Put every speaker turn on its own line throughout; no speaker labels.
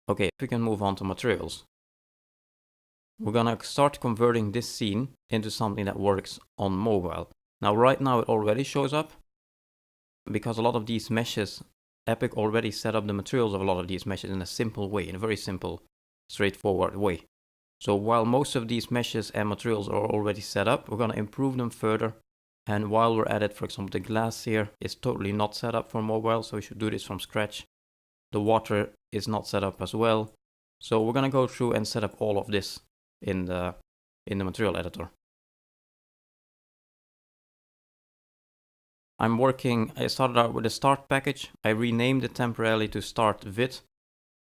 Okay, we can move on to materials. We're gonna start converting this scene into something that works on mobile. Now, right now it already shows up because a lot of these meshes, Epic already set up the materials of a lot of these meshes in a simple way, in a very simple, straightforward way. So while most of these meshes and materials are already set up, we're gonna improve them further. And while we're at it, for example, the glass here is totally not set up for mobile, so we should do this from scratch. The water is not set up as well. So we're gonna go through and set up all of this in the material editor. I started out with a start package. I renamed it temporarily to start vid,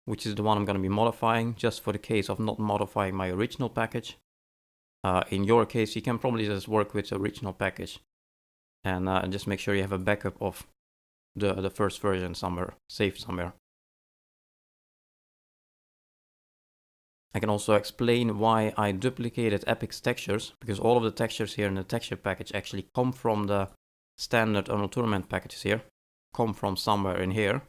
which is the one I'm going to be modifying just for the case of not modifying my original package. In your case, you can probably just work with the original package and just make sure you have a backup of the first version somewhere, saved somewhere. I can also explain why I duplicated Epic's textures, because all of the textures here in the texture package actually come from the standard Unreal Tournament packages here, come from somewhere in here.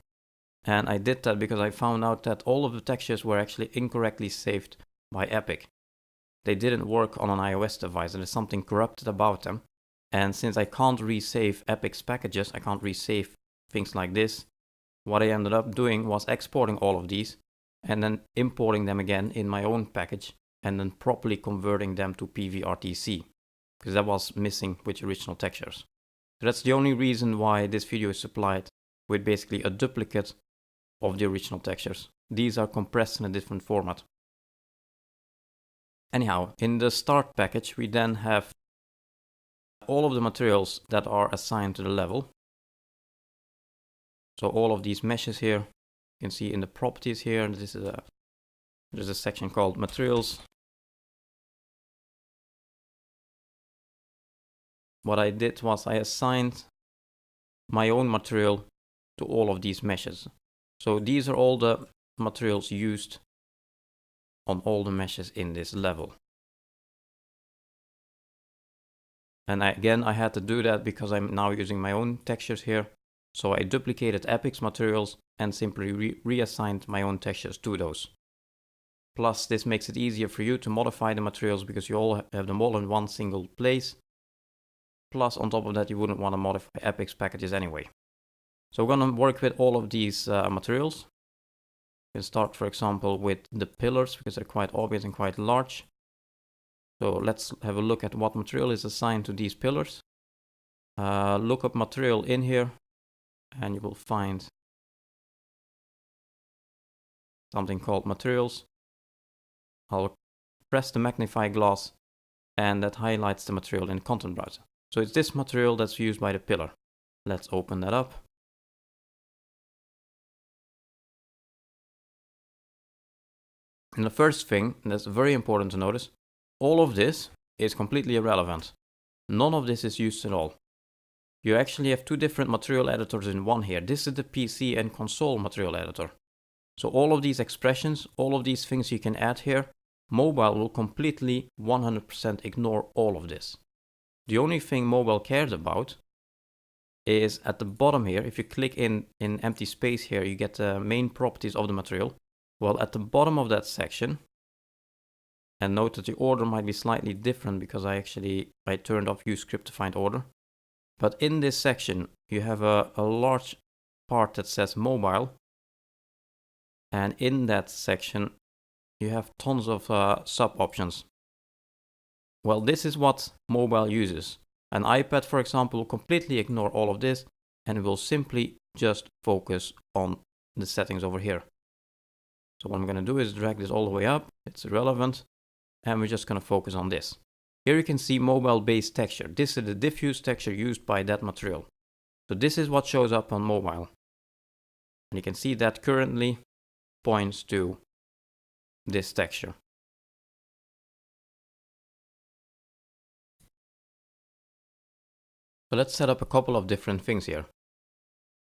And I did that because I found out that all of the textures were actually incorrectly saved by Epic. They didn't work on an iOS device, and there's something corrupted about them. And since I can't resave Epic's packages, I can't resave things like this, what I ended up doing was exporting all of these and then importing them again in my own package and then properly converting them to PVRTC, because that was missing with the original textures. So that's the only reason why this video is supplied with basically a duplicate of the original textures. These are compressed in a different format. Anyhow, in the start package, we then have all of the materials that are assigned to the level. So all of these meshes here, you can see in the properties here, there's a section called materials. What I did was I assigned my own material to all of these meshes. So these are all the materials used on all the meshes in this level. And I had to do that because I'm now using my own textures here. So I duplicated Epic's materials and simply reassigned my own textures to those. Plus, this makes it easier for you to modify the materials because you all have them all in one single place. Plus, on top of that, you wouldn't want to modify Epic's packages anyway. So we're going to work with all of these materials. We can start, for example, with the pillars because they're quite obvious and quite large. So let's have a look at what material is assigned to these pillars. Look up material in here and you will find something called materials. I'll press the magnify glass and that highlights the material in the content browser. So it's this material that's used by the pillar. Let's open that up. And the first thing that's very important to notice, all of this is completely irrelevant. None of this is used at all. You actually have two different material editors in one here. This is the PC and console material editor. So all of these expressions, all of these things you can add here, mobile will completely 100% ignore all of this. The only thing mobile cares about is at the bottom here. If you click in empty space here, you get the main properties of the material. Well, at the bottom of that section, and note that the order might be slightly different because I turned off use script to find order. But in this section, you have a large part that says mobile. And in that section, you have tons of sub options. Well, this is what mobile uses. An iPad, for example, will completely ignore all of this and it will simply just focus on the settings over here. So what I'm going to do is drag this all the way up. It's irrelevant. And we're just going to focus on this. Here you can see mobile-based texture. This is the diffuse texture used by that material. So this is what shows up on mobile. And you can see that currently points to this texture. So let's set up a couple of different things here.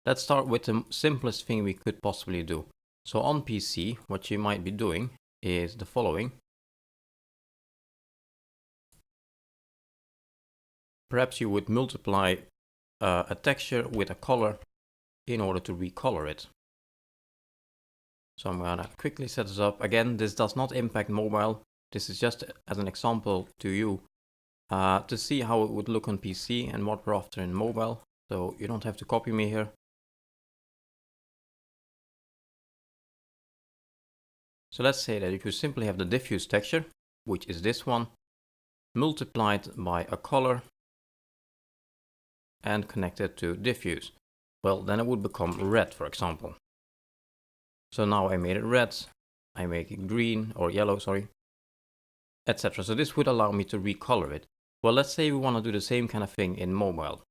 Let's start with the simplest thing we could possibly do. So on PC, what you might be doing is the following. Perhaps you would multiply a texture with a color in order to recolor it. So I'm gonna quickly set this up. Again, this does not impact mobile. This is just as an example to you to see how it would look on PC and what we're after in mobile. So you don't have to copy me here. So let's say that if you simply have the diffuse texture, which is this one, multiplied by a color and connected to diffuse, well, then it would become red, for example. So now I made it red, I make it green or yellow, sorry, etc. So this would allow me to recolor it. Well, let's say we want to do the same kind of thing in mobile.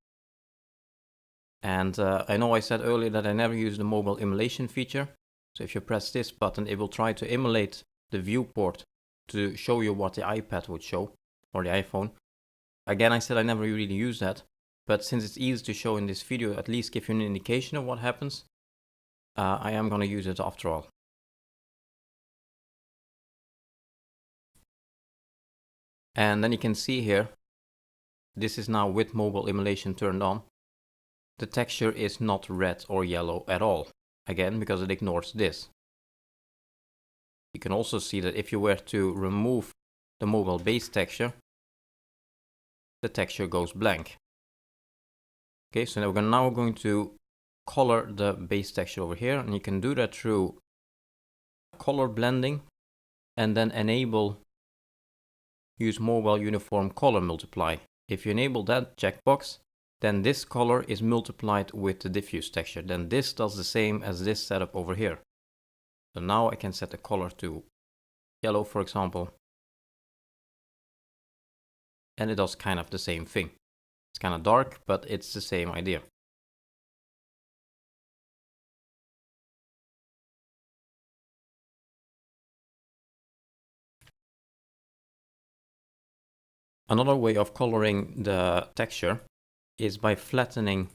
And I know I said earlier that I never use the mobile emulation feature. So if you press this button, it will try to emulate the viewport to show you what the iPad would show, or the iPhone. Again, I said I never really use that, but since it's easy to show in this video, at least give you an indication of what happens, I am going to use it after all. And then you can see here, this is now with mobile emulation turned on. The texture is not red or yellow at all. Again, because it ignores this. You can also see that if you were to remove the mobile base texture, the texture goes blank. Okay, so now we're going to color the base texture over here, and you can do that through color blending and then enable use mobile uniform color multiply. If you enable that checkbox, then this color is multiplied with the diffuse texture. Then this does the same as this setup over here. So now I can set the color to yellow, for example. And it does kind of the same thing. It's kind of dark, but it's the same idea. Another way of coloring the texture is by flattening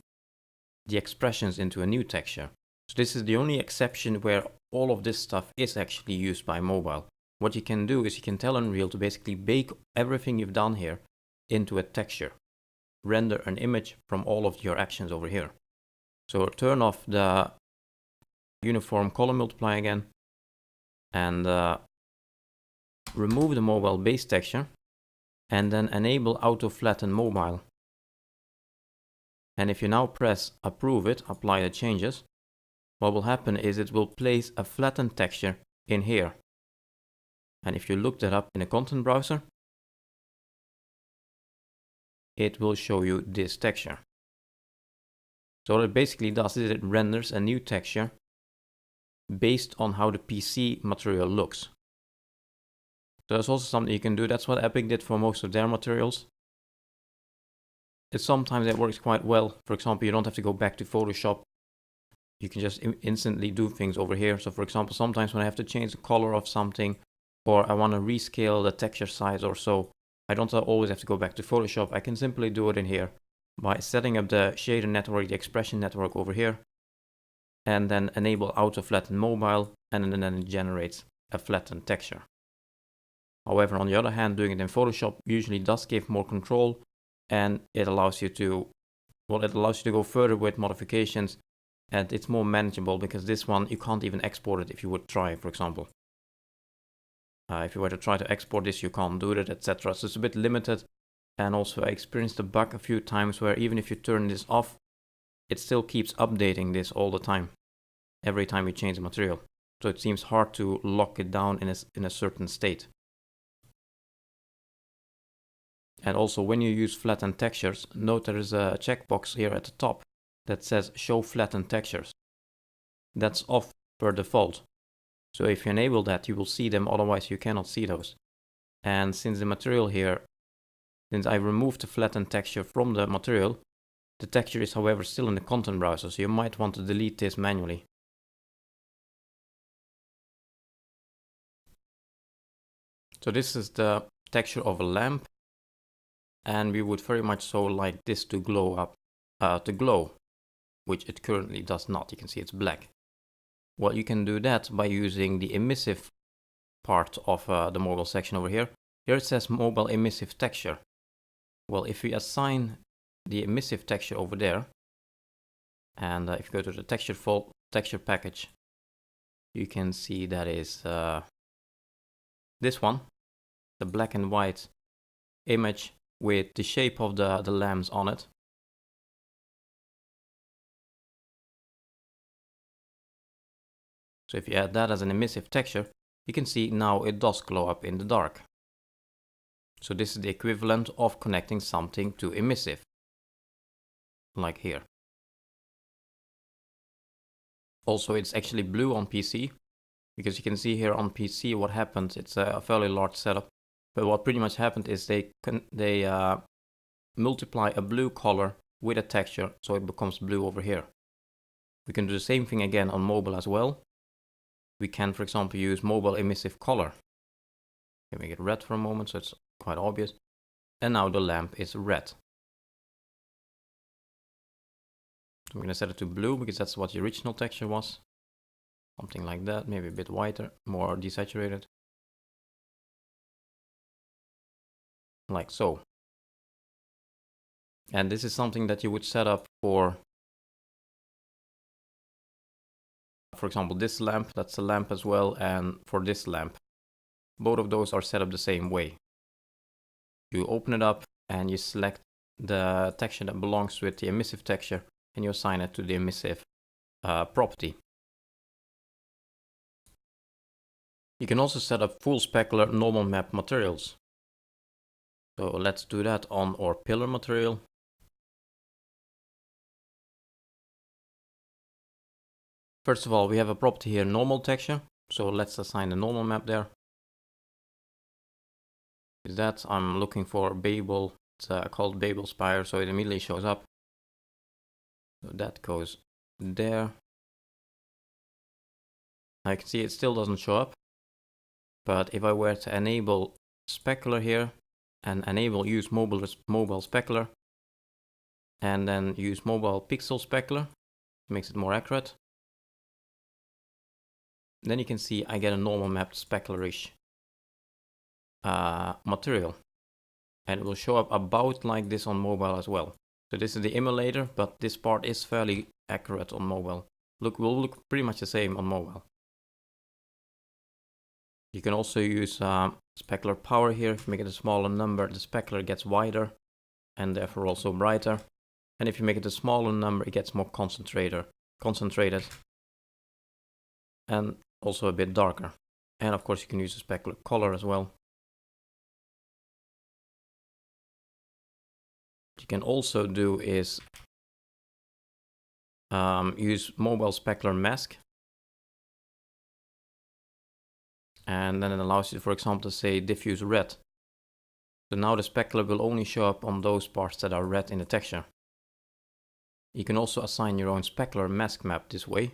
the expressions into a new texture. So this is the only exception where all of this stuff is actually used by mobile. What you can do is you can tell Unreal to basically bake everything you've done here into a texture. Render an image from all of your actions over here. So turn off the uniform color multiply again and remove the mobile base texture and then enable auto flatten mobile. And if you now press approve it, apply the changes, what will happen is it will place a flattened texture in here. And if you look that up in a content browser, it will show you this texture. So what it basically does is it renders a new texture based on how the PC material looks. So that's also something you can do. That's what Epic did for most of their materials. Sometimes it works quite well. For example, you don't have to go back to Photoshop. You can just instantly do things over here. So for example, sometimes when I have to change the color of something, or I want to rescale the texture size or so, I don't always have to go back to Photoshop. I can simply do it in here by setting up the shader network, the expression network over here, and then enable auto flatten mobile, and then it generates a flattened texture. However, on the other hand, doing it in Photoshop usually does give more control, and it allows you to, well, it allows you to go further with modifications, and it's more manageable because this one, you can't even export it if you would try, for example. If you were to try to export this, you can't do it, etc. So it's a bit limited. And also I experienced a bug a few times where even if you turn this off, it still keeps updating this all the time, every time you change the material. So it seems hard to lock it down in a certain state. And also when you use flattened textures, note there is a checkbox here at the top that says show flattened textures. That's off per default. So if you enable that, you will see them, otherwise you cannot see those. And since the material here, since I removed the flattened texture from the material, the texture is however still in the content browser, so you might want to delete this manually. So this is the texture of a lamp, and we would very much so like this to glow up, which it currently does not. You can see it's black. Well, you can do that by using the emissive part of the mobile section over here. Here it says mobile emissive texture. Well, if we assign the emissive texture over there, and if you go to the texture package, you can see that is this one, the black and white image with the shape of the lamps on it. So if you add that as an emissive texture, you can see now it does glow up in the dark. So this is the equivalent of connecting something to emissive, like here. Also, it's actually blue on PC, because you can see here on PC what happened. It's a fairly large setup, but what pretty much happened is they multiply a blue color with a texture, so it becomes blue over here. We can do the same thing again on mobile as well. We can, for example, use mobile emissive color. Let me make it red for a moment so it's quite obvious. And now the lamp is red. So I'm going to set it to blue because that's what the original texture was. Something like that, maybe a bit whiter, more desaturated. Like so. And this is something that you would set up for example, this lamp, that's a lamp as well, and for this lamp. Both of those are set up the same way. You open it up and you select the texture that belongs with the emissive texture and you assign it to the emissive property. You can also set up full specular normal map materials. So let's do that on our pillar material. First of all, we have a property here, normal texture. So let's assign the normal map there. Is that I'm looking for Babel. It's called Babel Spire, so it immediately shows up. So that goes there. I can see it still doesn't show up. But if I were to enable Specular here and enable use mobile Specular and then use mobile pixel Specular, makes it more accurate. Then you can see I get a normal mapped specularish material, and it will show up about like this on mobile as well. So this is the emulator, but this part is fairly accurate on mobile. Will look pretty much the same on mobile. You can also use specular power here. If you make it a smaller number, the specular gets wider and therefore also brighter. And if you make it a smaller number, it gets more concentrated and also a bit darker. And of course you can use a specular color as well. What you can also do is use mobile specular mask. And then it allows you, for example, to say diffuse red. So now the specular will only show up on those parts that are red in the texture. You can also assign your own specular mask map this way.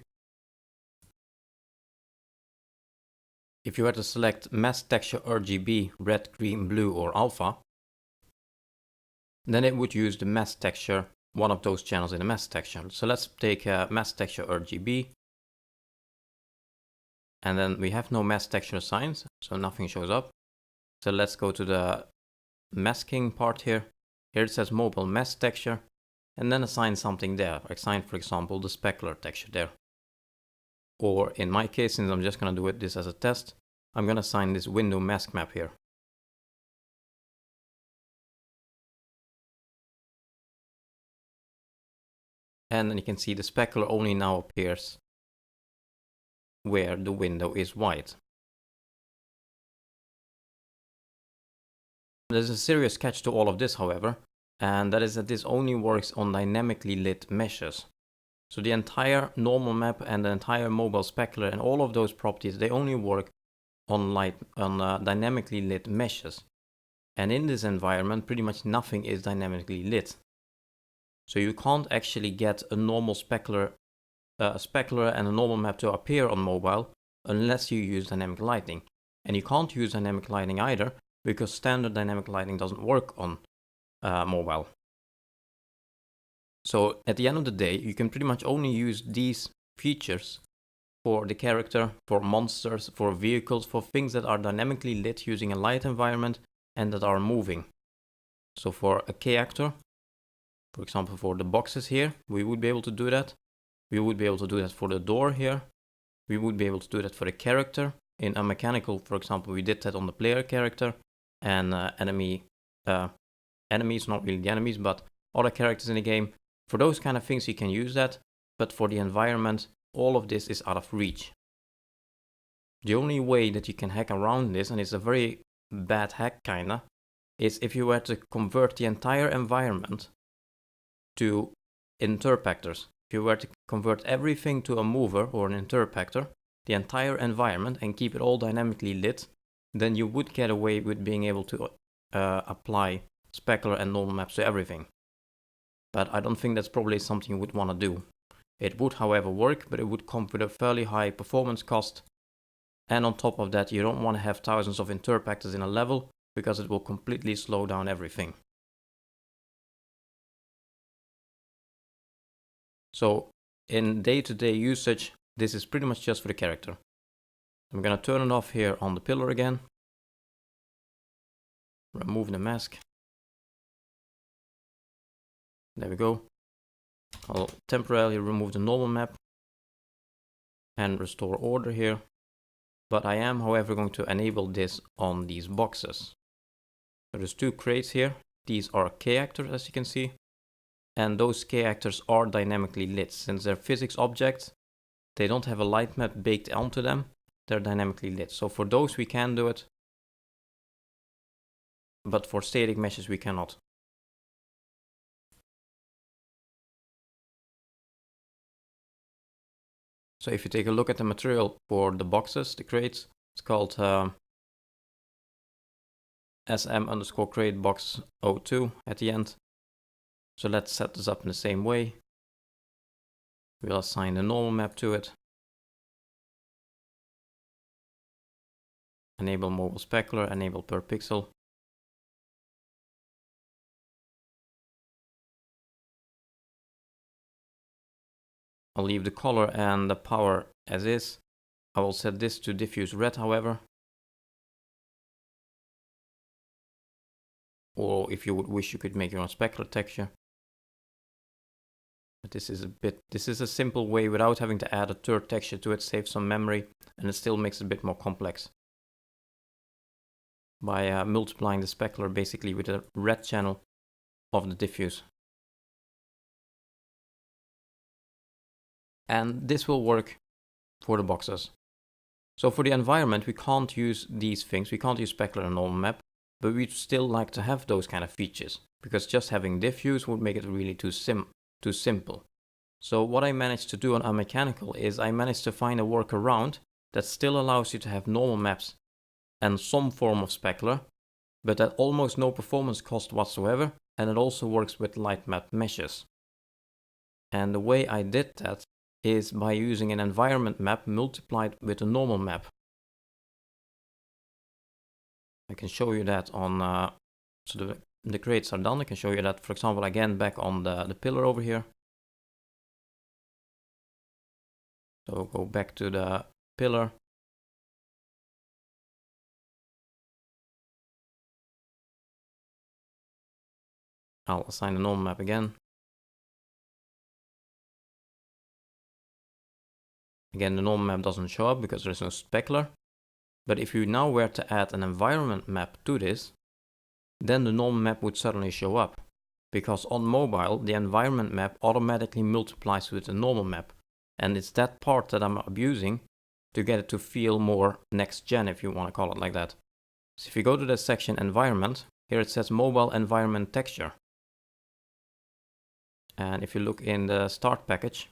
If you were to select mask texture RGB, red, green, blue, or alpha, then it would use the mask texture, one of those channels in the mask texture. So let's take mask texture RGB. And then we have no mask texture assigned, so nothing shows up. So let's go to the masking part here. Here it says mobile mask texture, and then assign something there. Assign, for example, the specular texture there. Or in my case, since I'm just going to do this as a test, I'm going to assign this window mask map here. And then you can see the specular only now appears where the window is white. There's a serious catch to all of this, however, and that is that this only works on dynamically lit meshes. So the entire normal map and the entire mobile specular and all of those properties, they only work on dynamically lit meshes. And in this environment, pretty much nothing is dynamically lit. So you can't actually get a normal specular and a normal map to appear on mobile unless you use dynamic lighting. And you can't use dynamic lighting either because standard dynamic lighting doesn't work on mobile. So at the end of the day, you can pretty much only use these features for the character, for monsters, for vehicles, for things that are dynamically lit using a light environment and that are moving. So for a K-actor, for example, for the boxes here, we would be able to do that. We would be able to do that for the door here. we would be able to do that for the character. In Unmechanical, for example, we did that on the player character, and enemies, not really the enemies, but other characters in the game. For those kind of things you can use that, but for the environment, all of this is out of reach. The only way that you can hack around this, and it's a very bad hack kinda, is if you were to convert the entire environment to interpactors. If you were to convert everything to a mover or an interpactor, the entire environment, and keep it all dynamically lit, then you would get away with being able to apply specular and normal maps to everything. But I don't think that's probably something you would want to do. It would, however, work, but it would come with a fairly high performance cost. And on top of that, you don't want to have thousands of interpactors in a level, because it will completely slow down everything. So in day-to-day usage, this is pretty much just for the character. I'm gonna turn it off here on the pillar again. Remove the mask. There we go. I'll temporarily remove the normal map and restore order here. But I am, however, going to enable this on these boxes. So there's two crates here. These are K-actors, as you can see. And those K-actors are dynamically lit. Since they're physics objects, they don't have a light map baked onto them. They're dynamically lit. So for those we can do it. But for static meshes we cannot. So if you take a look at the material for the boxes, the crates, it's called SM_crate box 02 at the end. So let's set this up in the same way. We'll assign the normal map to it. Enable mobile specular, enable per pixel. I'll leave the color and the power as is. I will set this to diffuse red, however. Or if you would wish, you could make your own specular texture. But this is a simple way without having to add a third texture to it, save some memory, and it still makes it a bit more complex. By multiplying the specular basically with the red channel of the diffuse. And this will work for the boxes. So for the environment, we can't use these things. We can't use specular and normal map, but we'd still like to have those kind of features, because just having diffuse would make it really too simple. So what I managed to do on Unmechanical is I managed to find a workaround that still allows you to have normal maps and some form of specular, but at almost no performance cost whatsoever, and it also works with light map meshes. And the way I did that is by using an environment map multiplied with a normal map. I can show you that on, so the crates are done. I can show you that, for example, again back on the pillar over here. So go back to the pillar. I'll assign the normal map again. Again, the normal map doesn't show up because there's no specular. But if you now were to add an environment map to this, then the normal map would suddenly show up. Because on mobile, the environment map automatically multiplies with the normal map. And it's that part that I'm abusing to get it to feel more next gen, if you want to call it like that. So if you go to the section environment, here it says mobile environment texture. And if you look in the start package,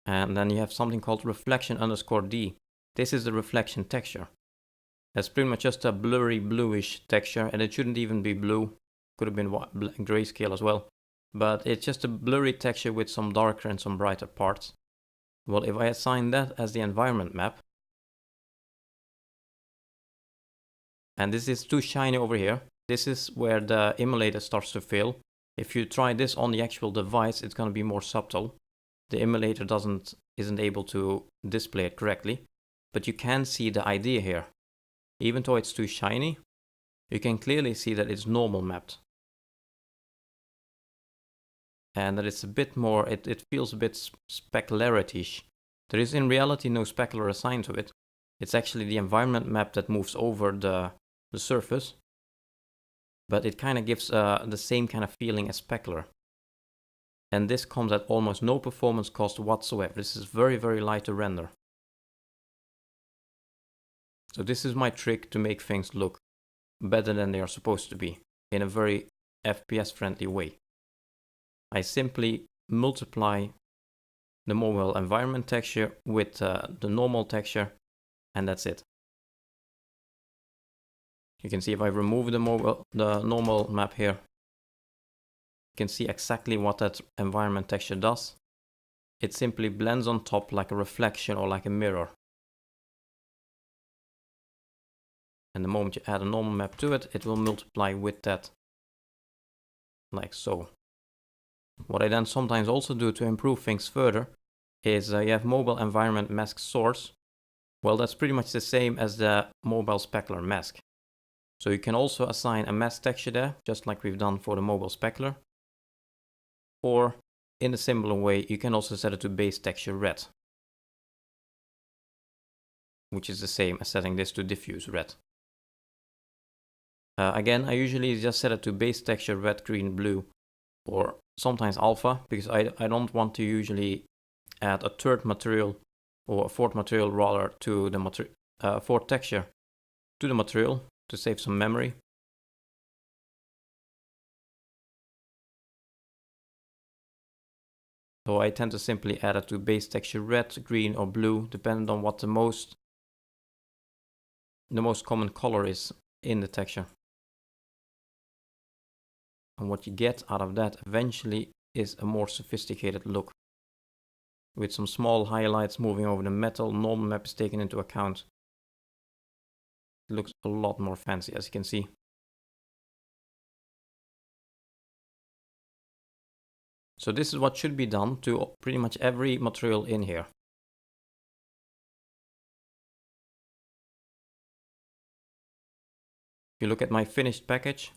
and then you have something called reflection_D. This is the reflection texture. That's pretty much just a blurry bluish texture, and it shouldn't even be blue. Could have been grayscale as well. But it's just a blurry texture with some darker and some brighter parts. Well, if I assign that as the environment map, and this is too shiny over here, this is where the emulator starts to fail. If you try this on the actual device, it's going to be more subtle. The emulator isn't able to display it correctly, but you can see the idea here. Even though it's too shiny, you can clearly see that it's normal mapped. And that it's a bit more, it feels a bit specularity-ish. There is in reality no specular assigned to it. It's actually the environment map that moves over the surface, but it kind of gives the same kind of feeling as specular. And this comes at almost no performance cost whatsoever. This is very, very light to render. So this is my trick to make things look better than they are supposed to be in a very FPS friendly way. I simply multiply the mobile environment texture with the normal texture, and that's it. You can see if I remove the normal map here, you can see exactly what that environment texture does. It simply blends on top like a reflection or like a mirror. And the moment you add a normal map to it, it will multiply with that, like so. What I then sometimes also do to improve things further is you have mobile environment mask source. Well, that's pretty much the same as the mobile specular mask. So you can also assign a mask texture there, just like we've done for the mobile specular. Or in a similar way, you can also set it to base texture red, which is the same as setting this to diffuse red. Again, I usually just set it to base texture red, green, blue, or sometimes alpha, because I don't want to usually add a third material or a fourth material rather to the fourth texture to the material to save some memory. So I tend to simply add it to base texture red, green, or blue, depending on what the most common color is in the texture. And what you get out of that eventually is a more sophisticated look. With some small highlights moving over the metal, normal map is taken into account. It looks a lot more fancy, as you can see. So this is what should be done to pretty much every material in here. If you look at my finished package,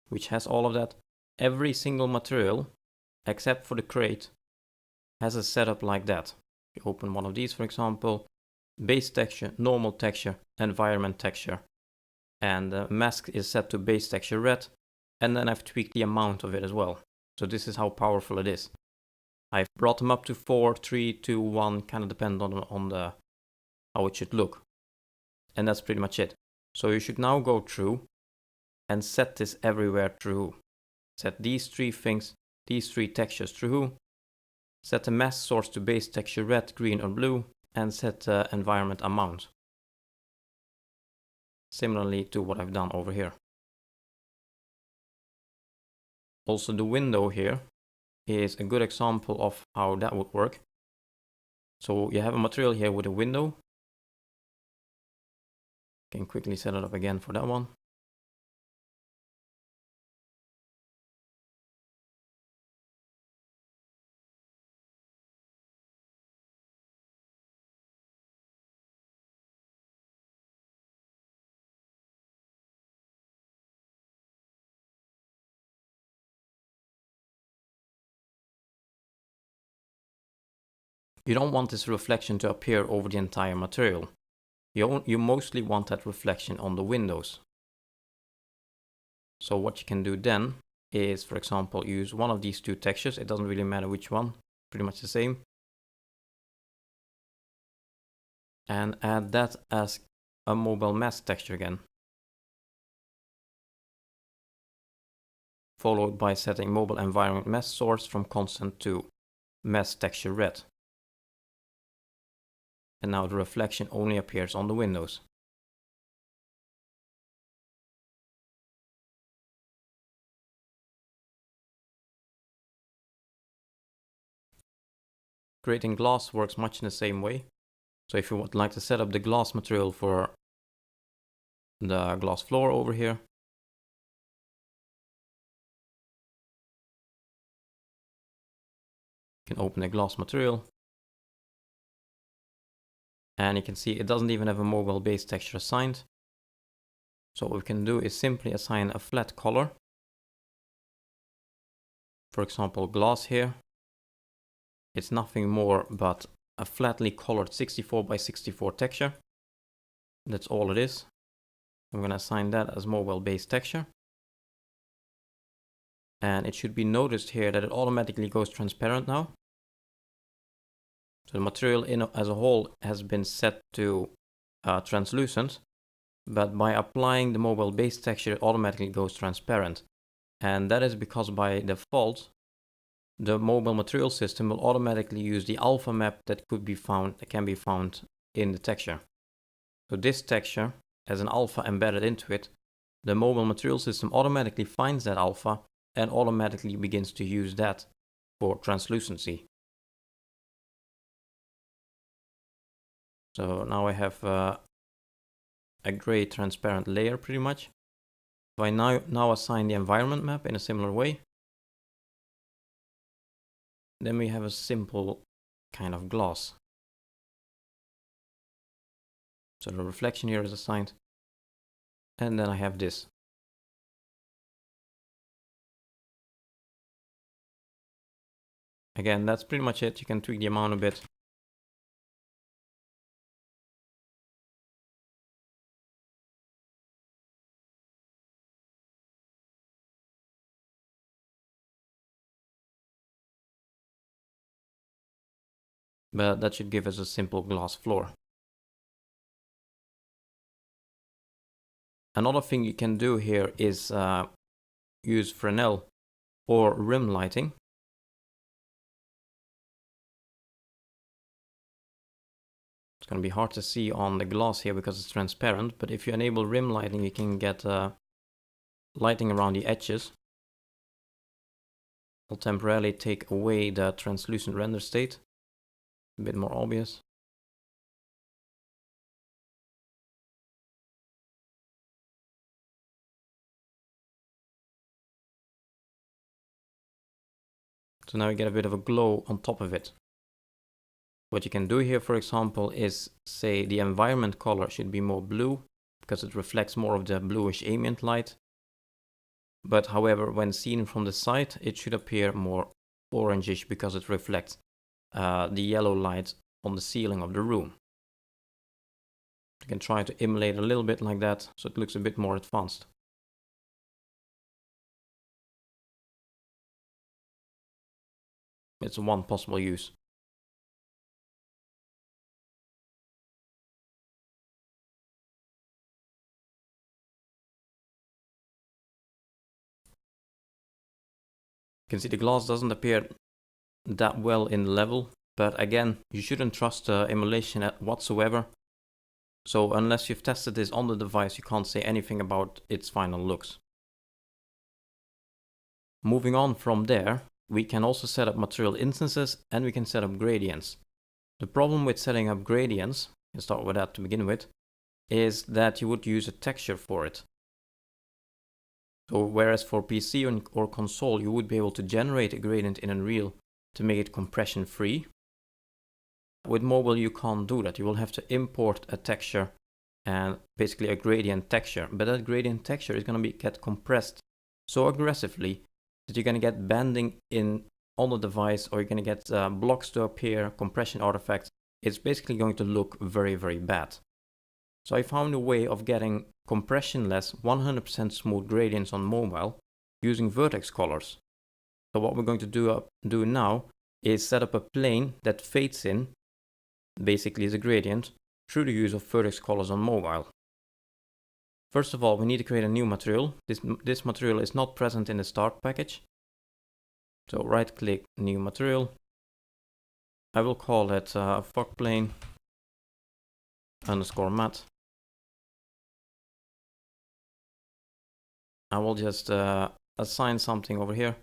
which has all of that, every single material, except for the crate, has a setup like that. If you open one of these, for example, base texture, normal texture, environment texture, and the mask is set to base texture red, and then I've tweaked the amount of it as well. So this is how powerful it is. I've brought them up to 4, 3, 2, 1, kind of depend on how it should look. And that's pretty much it. So you should now go through and set this everywhere true. Set these three things, these three textures true. Set the mask source to base texture red, green, or blue, and set the environment amount. Similarly to what I've done over here. Also, the window here is a good example of how that would work. So you have a material here with a window. Can quickly set it up again for that one. You don't want this reflection to appear over the entire material. You mostly want that reflection on the windows. So what you can do then is, for example, use one of these two textures. It doesn't really matter which one, pretty much the same. And add that as a mobile mask texture again. Followed by setting mobile environment mask source from constant to mask texture red. And now the reflection only appears on the windows. Creating glass works much in the same way. So if you would like to set up the glass material for the glass floor over here, you can open the glass material. And you can see it doesn't even have a mobile base texture assigned. So what we can do is simply assign a flat color. For example, glass here. It's nothing more but a flatly colored 64 by 64 texture. That's all it is. I'm going to assign that as mobile based texture. And it should be noticed here that it automatically goes transparent now. So the material as a whole has been set to translucent, but by applying the mobile based texture, it automatically goes transparent. And that is because by default, the mobile material system will automatically use the alpha map that can be found in the texture. So this texture has an alpha embedded into it. The mobile material system automatically finds that alpha and automatically begins to use that for translucency. So now I have a gray transparent layer pretty much. If I now assign the environment map in a similar way, then we have a simple kind of gloss. So the reflection here is assigned, and then I have this. Again, that's pretty much it. You can tweak the amount a bit. But that should give us a simple glass floor. Another thing you can do here is use Fresnel or rim lighting. It's going to be hard to see on the glass here because it's transparent, but if you enable rim lighting, you can get lighting around the edges. It'll temporarily take away the translucent render state. A bit more obvious. So now you get a bit of a glow on top of it. What you can do here, for example, is say the environment color should be more blue because it reflects more of the bluish ambient light. But however, when seen from the side, it should appear more orangish because it reflects the yellow light on the ceiling of the room. You can try to emulate a little bit like that so it looks a bit more advanced. It's one possible use. You can see the glass doesn't appear that well in the level, but again, you shouldn't trust the emulation whatsoever. So unless you've tested this on the device, you can't say anything about its final looks. Moving on from there, we can also set up material instances and we can set up gradients. The problem with setting up gradients, let's start with that to begin with, is that you would use a texture for it. So whereas for PC or console, you would be able to generate a gradient in Unreal to make it compression free. With mobile, you can't do that. You will have to import a texture and basically a gradient texture. But that gradient texture is going to get compressed so aggressively that you're going to get banding on the device, or you're going to get blocks to appear, compression artifacts. It's basically going to look very, very bad. So I found a way of getting compressionless 100% smooth gradients on mobile using vertex colors. So what we're going to do now is set up a plane that fades in, basically as a gradient, through the use of vertex colors on mobile. First of all, we need to create a new material. This material is not present in the start package. So right click, new material. I will call it fog plane underscore matte. I will just assign something over here.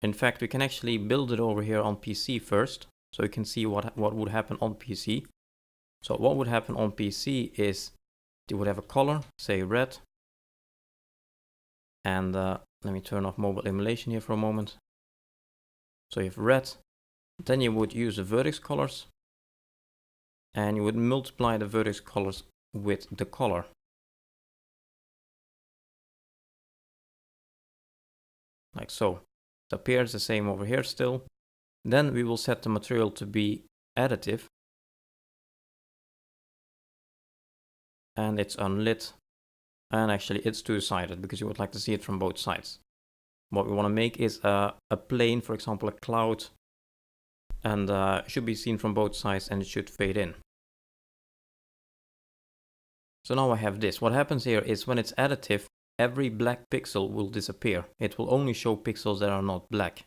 In fact, we can actually build it over here on PC first, so you can see what would happen on PC. So what would happen on PC is you would have a color, say red. And let me turn off mobile emulation here for a moment. So you have red. Then you would use the vertex colors. And you would multiply the vertex colors with the color. Like so. It appears the same over here still. Then we will set the material to be additive. And it's unlit. And actually it's two-sided because you would like to see it from both sides. What we want to make is a plane, for example, a cloud. And it should be seen from both sides and it should fade in. So now I have this. What happens here is when it's additive, every black pixel will disappear. It will only show pixels that are not black.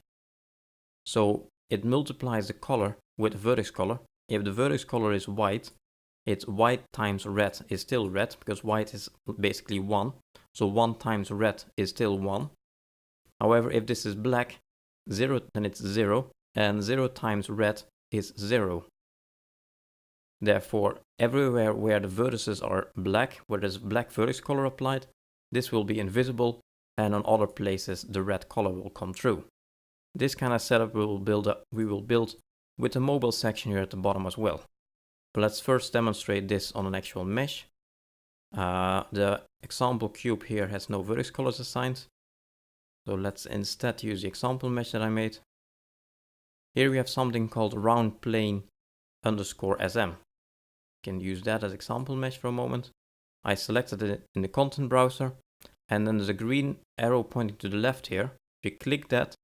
So it multiplies the color with the vertex color. If the vertex color is white, it's white times red is still red, because white is basically 1. So 1 times red is still 1. However, if this is black, 0, then it's 0. And 0 times red is 0. Therefore, everywhere where the vertices are black, where there's black vertex color applied, this will be invisible, and on other places the red color will come through. This kind of setup we will build with the mobile section here at the bottom as well. But let's first demonstrate this on an actual mesh. The example cube here has no vertex colors assigned. So let's instead use the example mesh that I made. Here we have something called round plane underscore SM. Can use that as example mesh for a moment. I selected it in the content browser, and then there's a green arrow pointing to the left here. If you click that,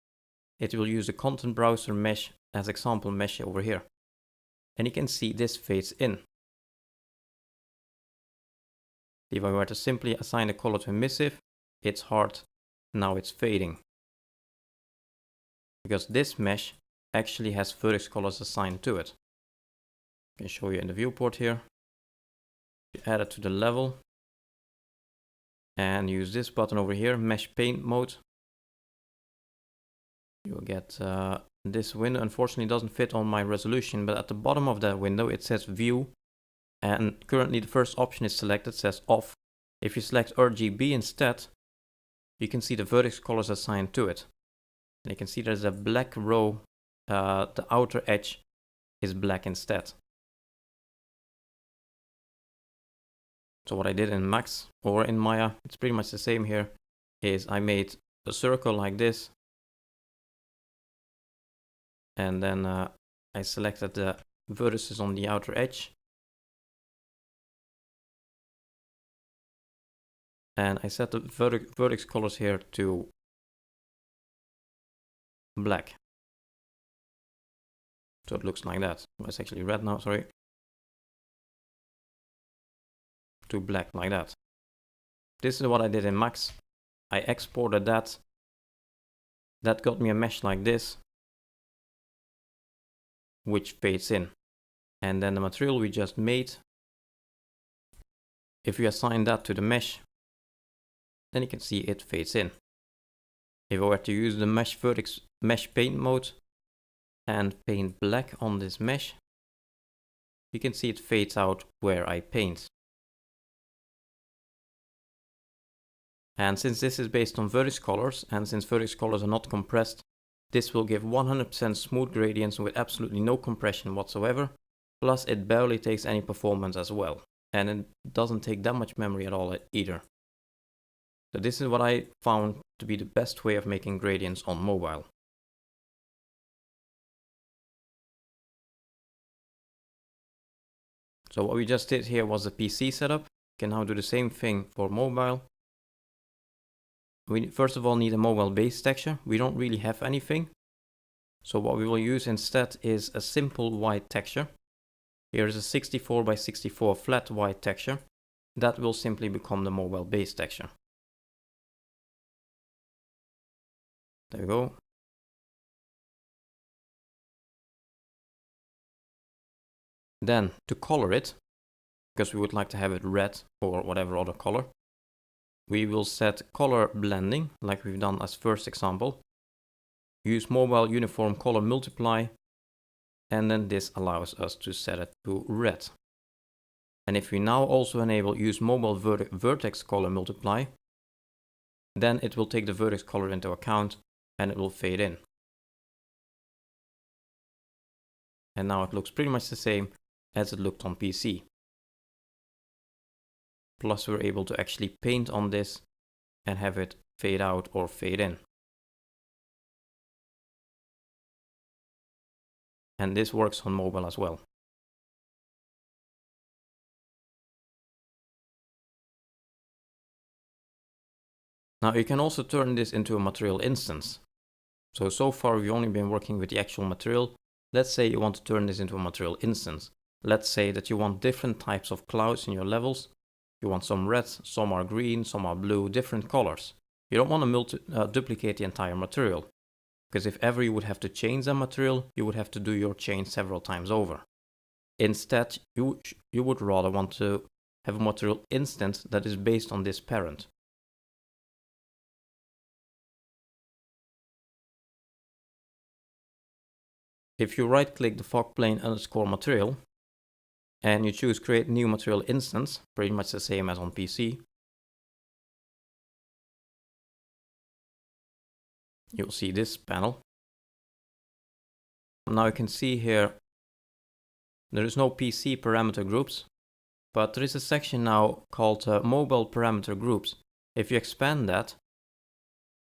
it will use the content browser mesh as example mesh over here. And you can see this fades in. If I were to simply assign the color to emissive, it's hard, now it's fading. Because this mesh actually has vertex colors assigned to it. I can show you in the viewport here. You add it to the level and use this button over here, mesh paint mode. You'll get this window. Unfortunately, it doesn't fit on my resolution, but at the bottom of that window it says view, and currently the first option is selected, says off. If you select RGB instead, you can see the vertex colors assigned to it. And you can see there's a black row, the outer edge is black instead. So what I did in Max or in Maya, it's pretty much the same here, is I made a circle like this. And then I selected the vertices on the outer edge. And I set the vertex colors here to black. So it looks like that. It's actually red now, sorry. To black like that. This is what I did in Max. I exported that. That got me a mesh like this, which fades in. And then the material we just made, if we assign that to the mesh, then you can see it fades in. If I were to use the mesh paint mode and paint black on this mesh, you can see it fades out where I paint. And since this is based on vertex colors, and since vertex colors are not compressed, this will give 100% smooth gradients with absolutely no compression whatsoever. Plus it barely takes any performance as well. And it doesn't take that much memory at all either. So this is what I found to be the best way of making gradients on mobile. So what we just did here was a PC setup. We can now do the same thing for mobile. We first of all need a mobile base texture. We don't really have anything. So what we will use instead is a simple white texture. Here is a 64 by 64 flat white texture. That will simply become the mobile base texture. There we go. Then to color it, because we would like to have it red or whatever other color, we will set color blending like we've done as first example. Use mobile uniform color multiply, and then this allows us to set it to red. And if we now also enable use mobile vertex color multiply, then it will take the vertex color into account and it will fade in. And now it looks pretty much the same as it looked on PC. Plus we're able to actually paint on this and have it fade out or fade in. And this works on mobile as well. Now you can also turn this into a material instance. So far we've only been working with the actual material. Let's say you want to turn this into a material instance. Let's say that you want different types of clouds in your levels. You want some red, some are green, some are blue, different colors. You don't want to duplicate the entire material, because if ever you would have to change that material, you would have to do your change several times over. Instead, you would rather want to have a material instance that is based on this parent. If you right click the fog plane underscore material and you choose create new material instance, pretty much the same as on PC, you'll see this panel. Now you can see here there is no PC parameter groups, but there is a section now called mobile parameter groups. If you expand that,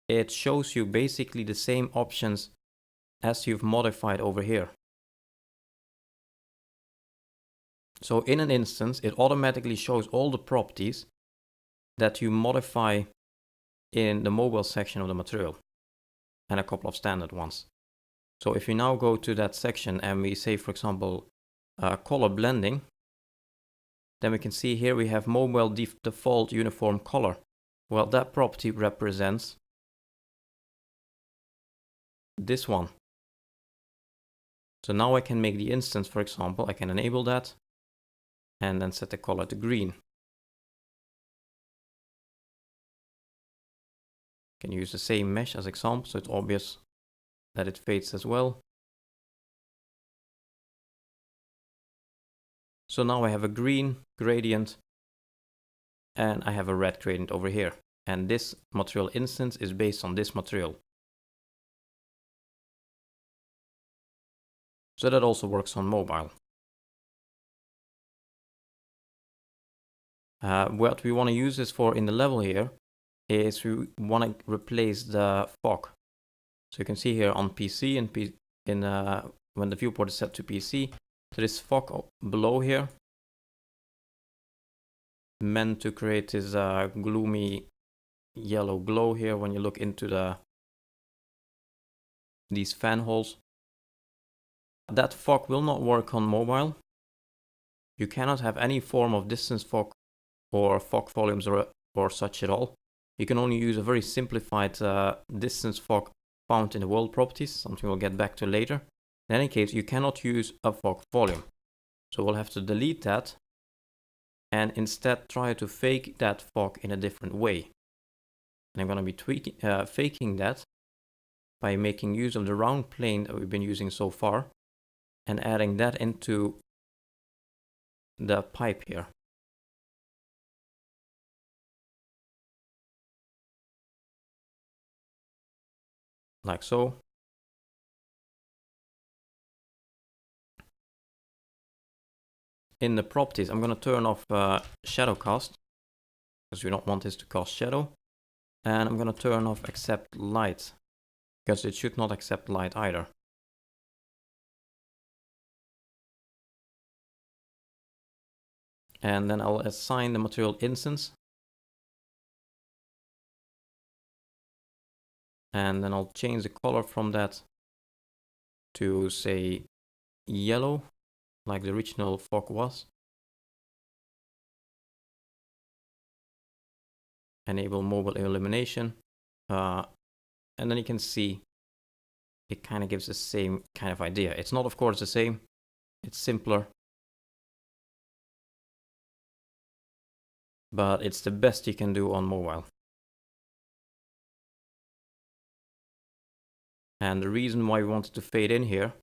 it shows you basically the same options as you've modified over here. So in an instance, it automatically shows all the properties that you modify in the mobile section of the material, and a couple of standard ones. So if you now go to that section and we say, for example, color blending, then we can see here we have mobile default uniform color. Well, that property represents this one. So now I can make the instance, for example, I can enable that and then set the color to green. Can use the same mesh as example, so it's obvious that it fades as well. So now I have a green gradient and I have a red gradient over here. And this material instance is based on this material. So that also works on mobile. What we want to use this for in the level here is we want to replace the fog. So you can see here on PC and when the viewport is set to PC, there is fog below here, meant to create this gloomy yellow glow here when you look into these fan holes. That fog will not work on mobile. You cannot have any form of distance fog or fog volumes or such at all. You can only use a very simplified distance fog found in the world properties, something we'll get back to later. In any case, you cannot use a fog volume. So we'll have to delete that and instead try to fake that fog in a different way. And I'm going to be faking that by making use of the round plane that we've been using so far and adding that into the pipe here. Like so. In the properties, I'm going to turn off shadow cast, because we don't want this to cast shadow. And I'm going to turn off accept light, because it should not accept light either. And then I'll assign the material instance. And then I'll change the color from that to, say, yellow, like the original fog was. Enable mobile illumination. And then you can see it kind of gives the same kind of idea. It's not, of course, the same. It's simpler. But it's the best you can do on mobile. And the reason why we wanted to fade in here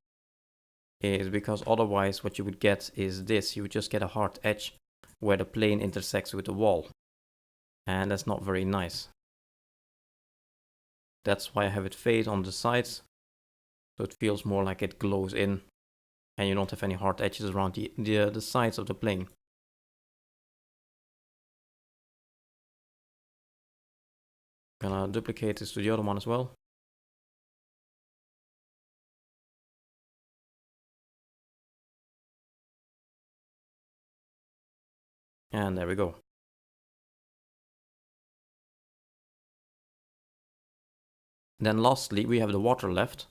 is because otherwise what you would get is this. You would just get a hard edge where the plane intersects with the wall. And that's not very nice. That's why I have it fade on the sides. So it feels more like it glows in. And you don't have any hard edges around the sides of the plane. Gonna duplicate this to the other one as well. And there we go. Then lastly, we have the water left.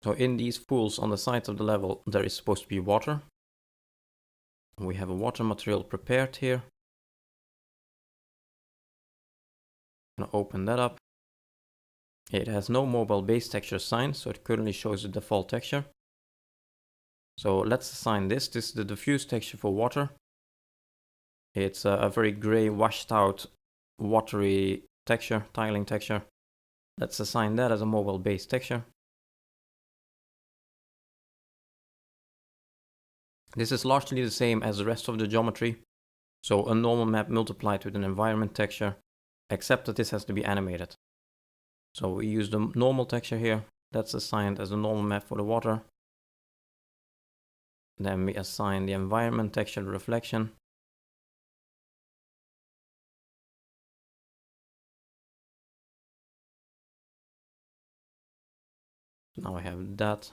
So in these pools on the sides of the level, there is supposed to be water. We have a water material prepared here. I'm gonna open that up. It has no mobile base texture assigned, so it currently shows the default texture. So let's assign this. This is the diffuse texture for water. It's a very gray, washed out, watery texture, tiling texture. Let's assign that as a mobile base texture. This is largely the same as the rest of the geometry. So a normal map multiplied with an environment texture, except that this has to be animated. So we use the normal texture here. That's assigned as a normal map for the water. Then we assign the environment texture, the reflection. Now I have that.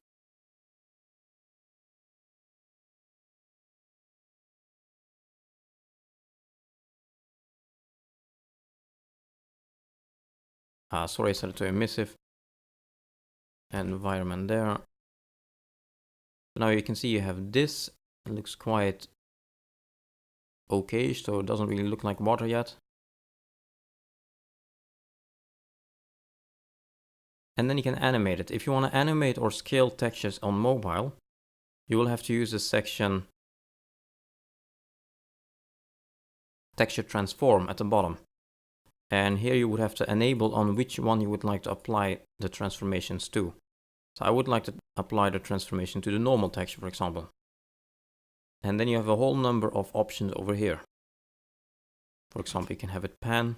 Sorry, I set it to emissive. Environment there. Now you can see you have this. It looks quite okay, so it doesn't really look like water yet. And then you can animate it. If you want to animate or scale textures on mobile, you will have to use this section texture transform at the bottom. And here you would have to enable on which one you would like to apply the transformations to. So I would like to apply the transformation to the normal texture, for example. And then you have a whole number of options over here. For example, you can have it pan.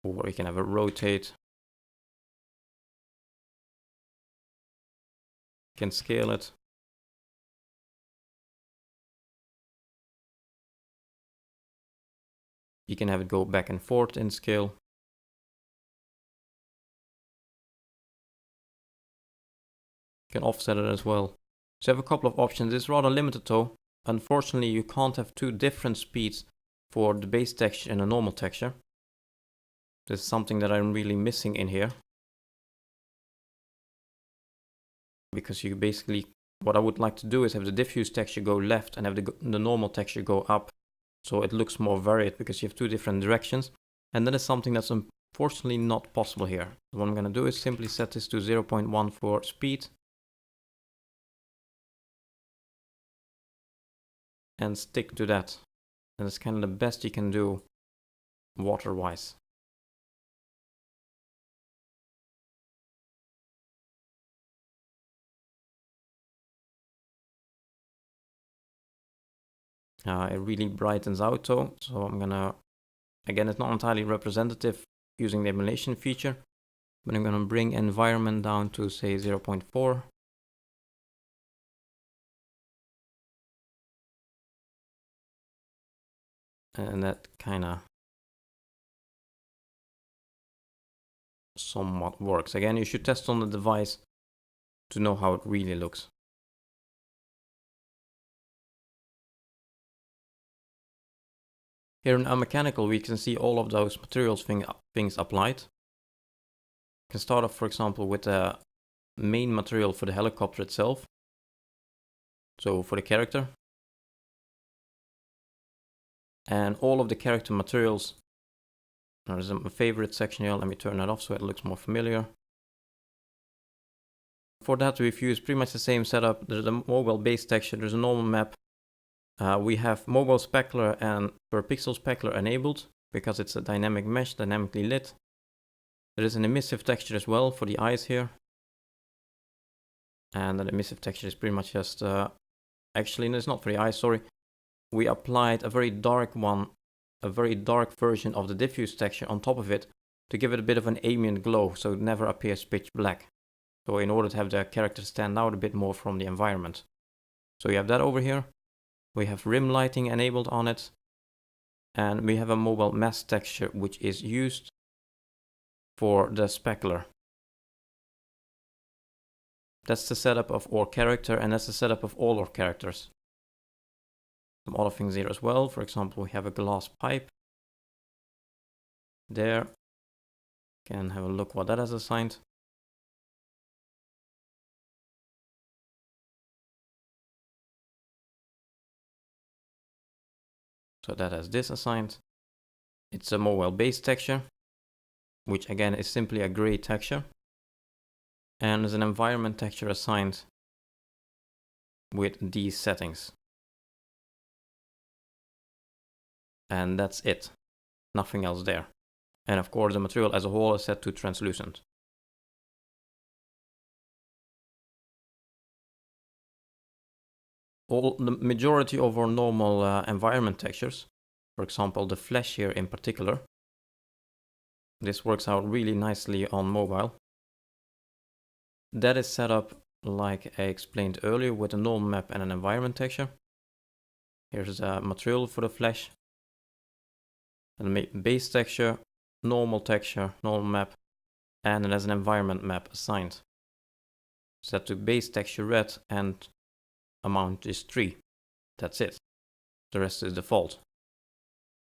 Or you can have a rotate. You can scale it. You can have it go back and forth in scale. You can offset it as well. So you have a couple of options. It's rather limited though. Unfortunately, you can't have two different speeds for the base texture and a normal texture. This is something that I'm really missing in here. Because you basically, what I would like to do is have the diffuse texture go left and have the normal texture go up. So it looks more varied because you have two different directions. And that is something that's unfortunately not possible here. So what I'm going to do is simply set this to 0.1 for speed. And stick to that. And it's kind of the best you can do water-wise. It really brightens out though, so I'm gonna, again, it's not entirely representative using the emulation feature, but I'm gonna bring environment down to say 0.4. And that kinda somewhat works. Again, you should test on the device to know how it really looks. Here in mechanical, we can see all of those materials things applied. You can start off, for example, with the main material for the helicopter itself. So for the character. And all of the character materials. There's a favorite section here. Let me turn that off so it looks more familiar. For that, we've used pretty much the same setup. There's a mobile base texture, there's a normal map. We have mobile specular and per pixel specular enabled because it's a dynamic mesh, dynamically lit. There is an emissive texture as well for the eyes here. And that emissive texture is pretty much just, actually, no, it's not for the eyes, sorry. We applied a very dark one, a very dark version of the diffuse texture on top of it to give it a bit of an ambient glow so it never appears pitch black. So in order to have the character stand out a bit more from the environment. So you have that over here. We have rim lighting enabled on it. And we have a mobile mask texture which is used for the specular. That's the setup of our character, and that's the setup of all our characters. Some other things here as well. For example, we have a glass pipe. There. Can have a look what that is assigned. So that has this assigned. It's a mobile base texture, which again is simply a gray texture. And there's an environment texture assigned with these settings. And that's it. Nothing else there. And of course the material as a whole is set to translucent. The majority of our normal environment textures, for example the flesh here in particular, this works out really nicely on mobile. That is set up like I explained earlier with a normal map and an environment texture. Here's a material for the flesh. And base texture, normal texture, normal map, and it has an environment map assigned. Set to base texture red and amount is 3. That's it. The rest is default.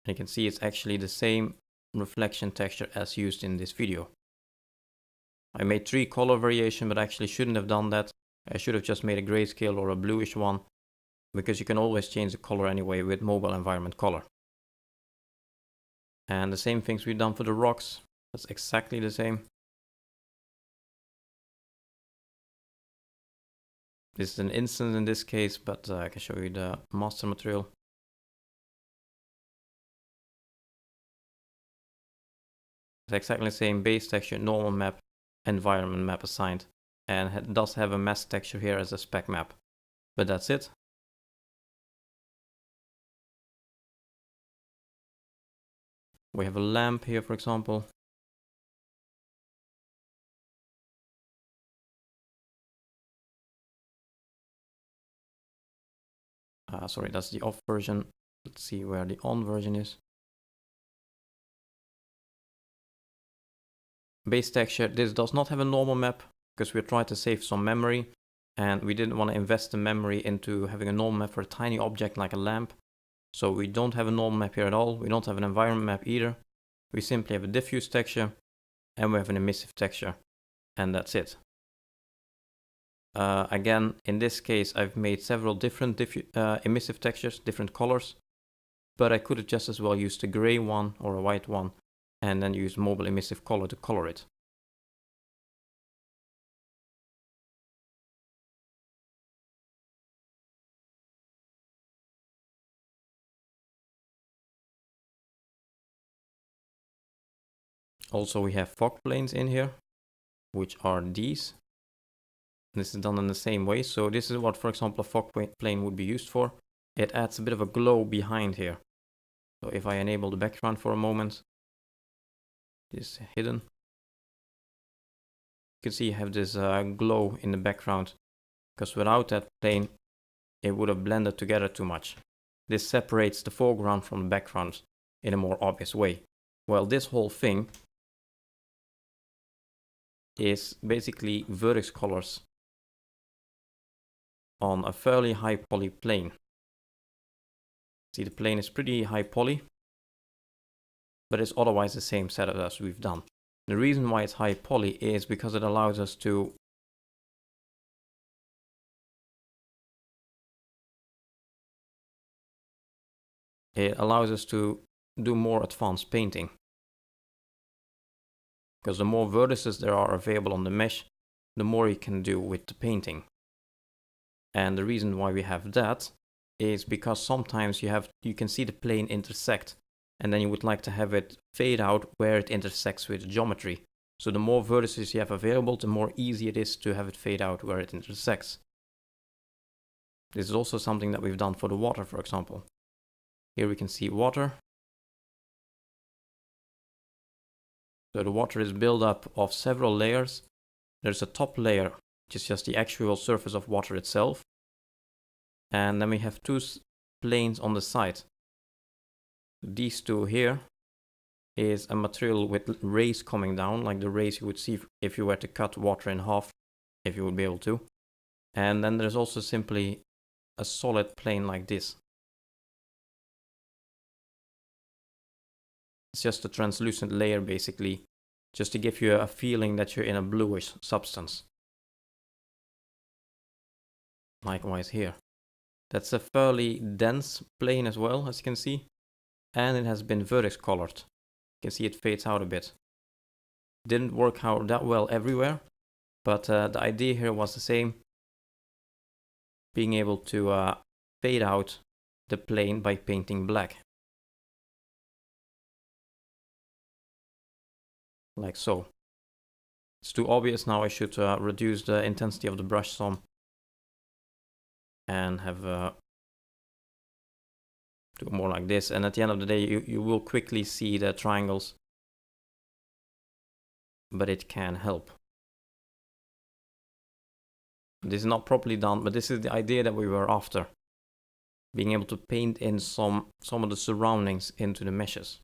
And you can see it's actually the same reflection texture as used in this video. I made 3 color variation, but I actually shouldn't have done that. I should have just made a grayscale or a bluish one, because you can always change the color anyway with mobile environment color. And the same things we've done for the rocks, that's exactly the same. This is an instance in this case, but I can show you the master material. It's exactly the same base texture, normal map, environment map assigned, and it does have a mask texture here as a spec map, but that's it. We have a lamp here, for example. Sorry, that's the off version. Let's see where the on version is. Base texture, this does not have a normal map because we're trying to save some memory, and we didn't want to invest the memory into having a normal map for a tiny object like a lamp. So we don't have a normal map here at all. We don't have an environment map either. We simply have a diffuse texture and we have an emissive texture, and that's it. Again, in this case, I've made several different emissive textures, different colors, but I could have just as well used a gray one or a white one and then use mobile emissive color to color it. Also, we have fog planes in here, which are these. This is done in the same way. So this is what, for example, a fog plane would be used for. It adds a bit of a glow behind here. So if I enable the background for a moment, this is hidden. You can see you have this glow in the background, because without that plane, it would have blended together too much. This separates the foreground from the background in a more obvious way. Well, this whole thing is basically vertex colors on a fairly high poly plane. See, the plane is pretty high poly, but it's otherwise the same setup as we've done. The reason why it's high poly is because it allows us to do more advanced painting. Because the more vertices there are available on the mesh, the more you can do with the painting. And the reason why we have that is because sometimes you can see the plane intersect, and then you would like to have it fade out where it intersects with geometry. So the more vertices you have available, the more easy it is to have it fade out where it intersects. This is also something that we've done for the water, for example. Here we can see water. So the water is built up of several layers. There's a top layer, which is just the actual surface of water itself. And then we have 2 planes on the side. These 2 here is a material with rays coming down, like the rays you would see if you were to cut water in half if you would be able to. And then there's also simply a solid plane like this. It's just a translucent layer basically, just to give you a feeling that you're in a bluish substance. Likewise here. That's a fairly dense plane as well, as you can see. And it has been vertex colored. You can see it fades out a bit. Didn't work out that well everywhere, but the idea here was the same. Being able to fade out the plane by painting black. Like so. It's too obvious now. I should reduce the intensity of the brush some and have do more like this. And at the end of the day, you will quickly see the triangles, but it can help. This is not properly done, but this is the idea that we were after. Being able to paint in some of the surroundings into the meshes.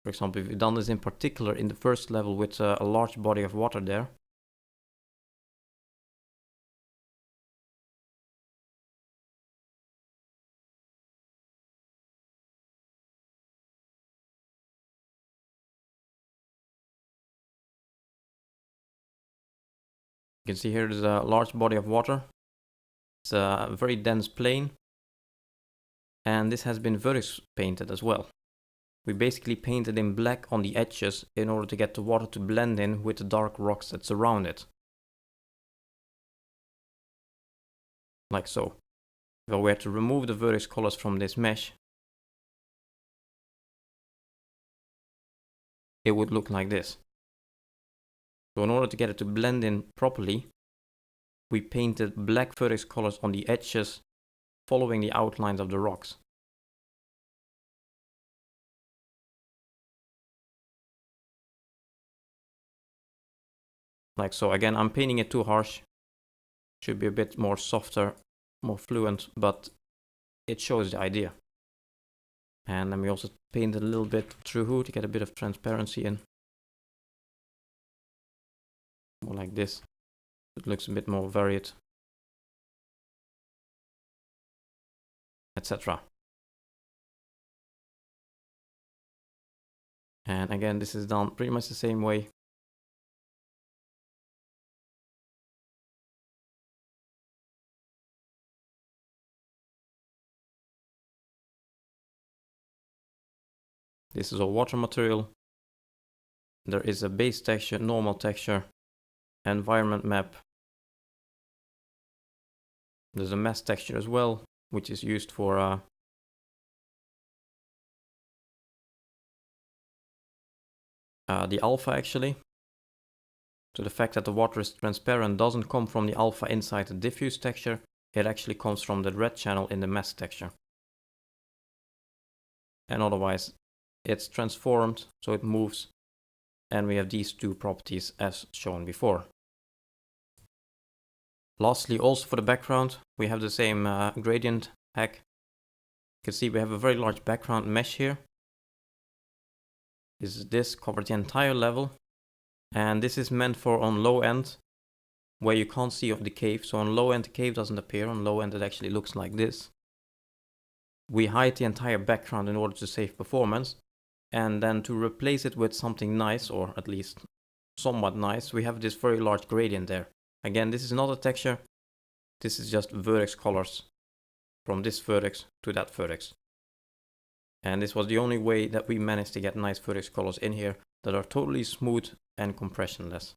For example, if you've done this in particular in the first level with a large body of water there. You can see here there's a large body of water. It's a very dense plane. And this has been vertex painted as well. We basically painted in black on the edges in order to get the water to blend in with the dark rocks that surround it. Like so. If I were to remove the vertex colors from this mesh, it would look like this. So in order to get it to blend in properly, we painted black vertex colors on the edges following the outlines of the rocks. Like so. Again, I'm painting it too harsh. Should be a bit more softer, more fluent, but it shows the idea. And then we also paint a little bit through to get a bit of transparency in. More like this. It looks a bit more varied. Etc. And again, this is done pretty much the same way. This is all water material. There is a base texture, normal texture, environment map. There's a mesh texture as well, which is used for the alpha actually. So the fact that the water is transparent doesn't come from the alpha inside the diffuse texture, it actually comes from the red channel in the mesh texture. And otherwise it's transformed, so it moves, and we have these two properties as shown before. Lastly, also for the background, we have the same gradient hack. You can see we have a very large background mesh here. This covers the entire level, and this is meant for on low end, where you can't see of the cave. So on low end the cave doesn't appear, on low end it actually looks like this. We hide the entire background in order to save performance, and then to replace it with something nice, or at least somewhat nice, we have this very large gradient there. Again, this is not a texture, this is just vertex colors from this vertex to that vertex. And this was the only way that we managed to get nice vertex colors in here that are totally smooth and compressionless.